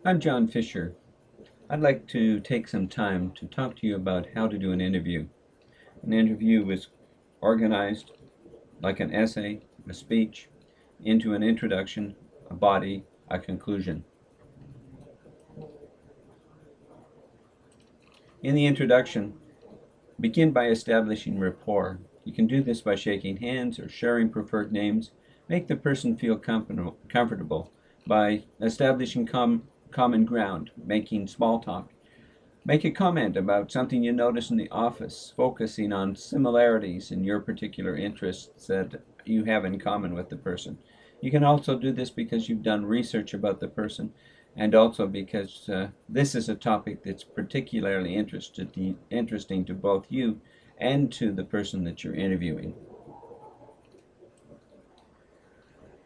I'm John Fisher. I'd like to take some time to talk to you about how to do an interview. An interview is organized like an essay, a speech, into an introduction, a body, a conclusion. In the introduction, begin by establishing rapport. You can do this by shaking hands or sharing preferred names. Make the person feel comfortable by establishing common ground, making small talk. Make a comment about something you notice in the office, focusing on similarities in your particular interests that you have in common with the person. You can also do this because you've done research about the person and also because this is a topic that's particularly interesting to both you and to the person that you're interviewing.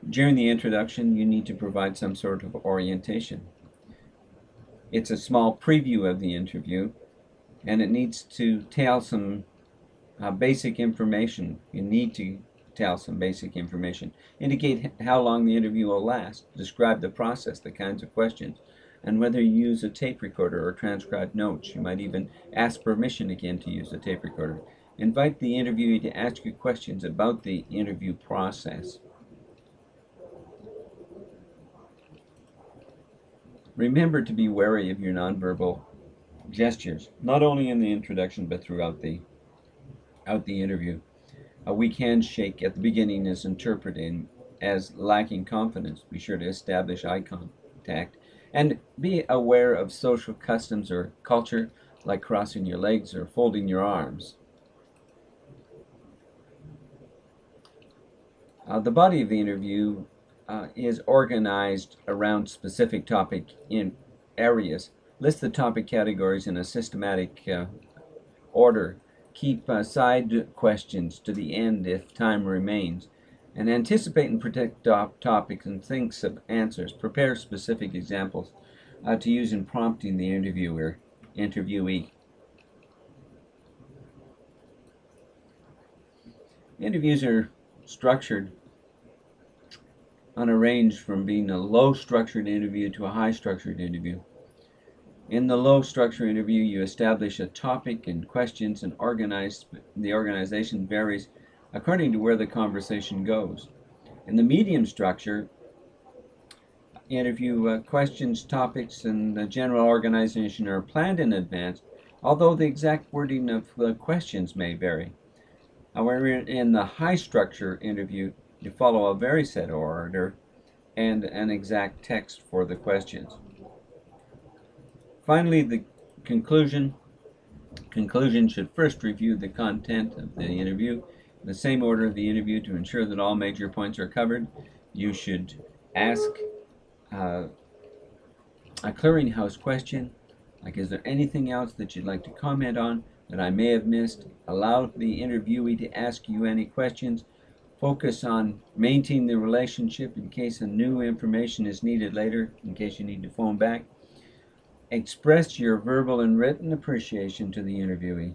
During the introduction, you need to provide some sort of orientation. It's a small preview of the interview, and it needs to tell some basic information. You need to tell some basic information. Indicate how long the interview will last. Describe the process, the kinds of questions, and whether you use a tape recorder or transcribed notes. You might even ask permission again to use a tape recorder. Invite the interviewee to ask you questions about the interview process. Remember to be wary of your nonverbal gestures, not only in the introduction but throughout the interview. A weak handshake at the beginning is interpreted as lacking confidence. Be sure to establish eye contact and be aware of social customs or culture like crossing your legs or folding your arms. The body of the interview is organized around specific topic in areas. List the topic categories in a systematic order. Keep side questions to the end if time remains. And anticipate and predict topics and think of answers. Prepare specific examples to use in prompting the interviewee. Interviews are structured on a range from being a low structured interview to a high structured interview. In the low structure interview, you establish a topic and questions, and the organization varies according to where the conversation goes. In the medium structure interview, questions, topics, and the general organization are planned in advance, although the exact wording of the questions may vary. However, in the high structure interview, you follow a very set order and an exact text for the questions. Finally, the conclusion. Conclusion should first review the content of the interview in the same order of the interview to ensure that all major points are covered. You should ask a clearinghouse question, like, is there anything else that you'd like to comment on that I may have missed? Allow the interviewee to ask you any questions. Focus on maintaining the relationship in case a new information is needed later, in case you need to phone back. Express your verbal and written appreciation to the interviewee.